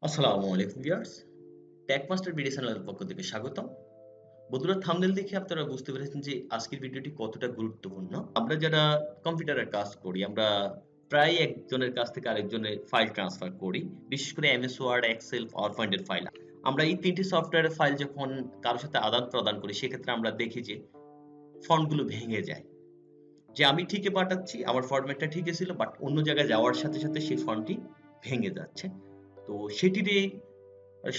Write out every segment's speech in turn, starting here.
আসসালামু আলাইকুম viewers, টেকমাস্টার video চ্যানেলের পক্ষ থেকে স্বাগতম। বন্ধুরা, থাম্বনেল দেখে আপনারা বুঝতে পেরেছেন যে আজকের ভিডিওটি কতটা গুরুত্বপূর্ণ। আমরা যারা কম্পিউটারের কাজ করি, আমরা প্রায় একজনের কাছ থেকে আরেকজনের ফাইল ট্রান্সফার করি। বিশেষ করে এমএস ওয়ার্ড, এক্সেল, পাওয়ারপয়েন্টের ফাইল। আমরা এই ৩ টি সফটওয়্যারের ফাইল যখন কারো সাথে আদান-প্রদান করি, সেক্ষেত্রে আমরা দেখি যে ফন্টগুলো ভেঙে যায়। যে আমি ঠিকই পাঠাচ্ছি, আমার ফরম্যাটটা ঠিকই ছিল, বাট অন্য জায়গায় যাওয়ার সাথে, সাথে সেই ফন্টটি ভেঙে যাচ্ছে। তো সেটিরই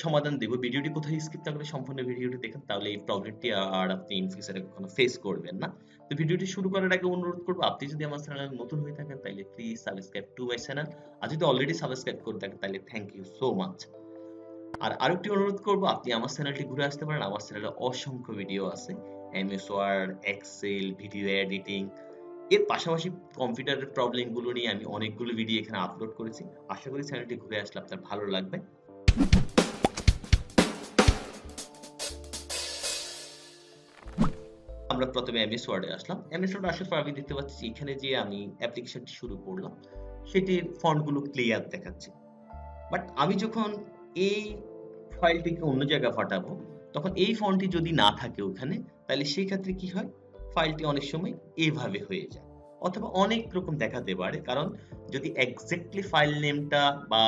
সমাধান দেব। ভিডিওটি কোথায় স্কিপ না করে সম্পূর্ণ ভিডিওটি দেখেন, তাহলে এই প্রবলেমটি আর আপনি ইন ফিউচারে কখনো ফেস করবেন না। তো ভিডিওটি শুরু করার আগে অনুরোধ করব, আপনি যদি আমার চ্যানেলে নতুন হয়ে থাকেন তাহলে please subscribe to my channel. আর যদি অলরেডি সাবস্ক্রাইব করে থাকেন তাহলে থ্যাংক ইউ সো মাচ। আর আরেকটি অনুরোধ করব, আপনি আমার চ্যানেলটি ঘুরে আসতে পারেন। আমার চ্যানেলে অসংখ্য ভিডিও আছে। MS Word, Excel, video editing, এর পাশাপাশি কম্পিউটারের প্রবলেম গুলো নিয়ে আমি অনেকগুলো ভিডিও এখানে আপলোড করেছি। আশা করি চ্যানেলটি ঘুরে আসলে আপনার ভালো লাগবে। আমরা প্রথমে এমএস ওয়ার্ডে আসলাম। এমএস ওয়ার্ডে আসার পর আমি দেখতে পাচ্ছি এখানে যে আমি অ্যাপ্লিকেশনটি শুরু করলাম, সেটির ফন্টগুলো ক্লিয়ার দেখাচ্ছে। বাট আমি যখন এই ফাইলটিকে অন্য জায়গায় পাঠাবো, তখন এই ফন্টটি যদি না থাকে ওখানে, তাহলে সেই ক্ষেত্রে কি হয়? ফাইলটি অনেক সময় এভাবে হয়ে যায়। অথবা অনেক রকম দেখাতে পারে। কারণ যদি এক্সাক্টলি ফাইল নেমটা বা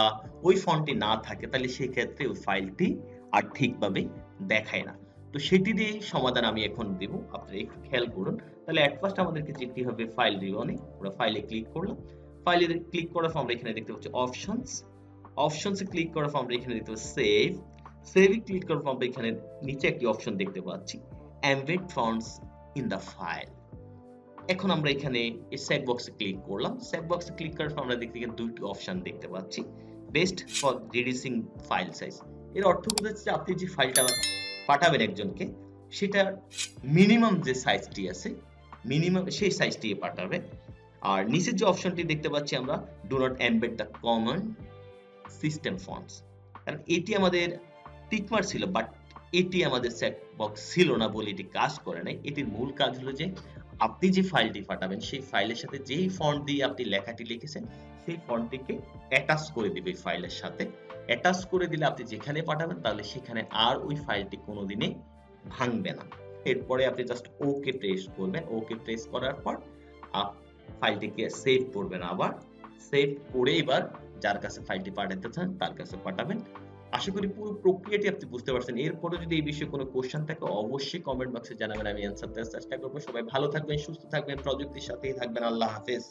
ওই ফন্টটি না থাকে, তাহলে সেই ক্ষেত্রে ওই ফাইলটি আর ঠিকভাবে দেখায় না। তো সেটিরই সমাধান আমি এখন দেব। আপনারা একটু খেয়াল করুন। তাহলে এট ফার্স্ট আমাদেরকে যেতে হবে ফাইল রিবনে। আমরা ফাইলে ক্লিক করলাম। ফাইলে ক্লিক করার পর আমরা এখানে দেখতে পাচ্ছি অপশনস। অপশনসে ক্লিক করার পর আমরা এখানে দেখতে পাচ্ছি সেভ। সেভে ক্লিক করার পর আমরা এখানে নিচে একটি অপশন দেখতে পাচ্ছি embed fonts in the file. এখন আমরা এখানে এই সেভ বক্সে ক্লিক করলাম। সেভ বক্সে ক্লিক করার পর আমরা দেখতে এখানে দুইটি অপশন দেখতে পাচ্ছি। Best for reducing file size. এর অর্থ বোঝাচ্ছে যে আপনি যে ফাইলটা পাঠাবেন একজনকে, সেটার মিনিমাম যে সাইজটি আছে, মিনিমাম সেই সাইজটি পাঠাবে। আর নিচের যে অপশনটি দেখতে পাচ্ছি আমরা, do not embed the common system fonts. কারণ এটি আমাদের টিকমার্ক ছিল, বাট এটি আমাদের সেট বক্স ছিল না বলে এটি কাজ করে নাই। এটির মূল কাজ হলো যে আপনি যে ফাইলটি পাঠাবেন, সেই ফাইলের সাথে যেই ফন্ট দিয়ে আপনি লেখাটি লিখেছেন, সেই ফন্টটিকে অ্যাটাচ করে দিবে ফাইলের সাথে। অ্যাটাচ করে দিলে আপনি যেখানে পাঠাবেন, তাহলে সেখানে আর ওই ফাইলটি কোনোদিনই ভাঙবে না। এরপরে আপনি জাস্ট ওকে প্রেস করবেন। ওকে প্রেস করার পর আপ ফাইলটিকে সেভ করবেন। আবার সেভ করে এবার যার কাছে ফাইলটি পাঠাতে চান তার কাছে পাঠাবেন। আশা করি পুরো প্রক্রিয়াটি আপনি বুঝতে পারছেন। এরপরে যদি এই বিষয়ে কোনো কোশ্চেন থাকে অবশ্যই কমেন্ট বক্সে জানাবেন, আমি অ্যান্সার দেওয়ার চেষ্টা করব। সবাই ভালো থাকবেন, সুস্থ থাকবেন, প্রযুক্তির সাথেই থাকবেন। আল্লাহ হাফেজ।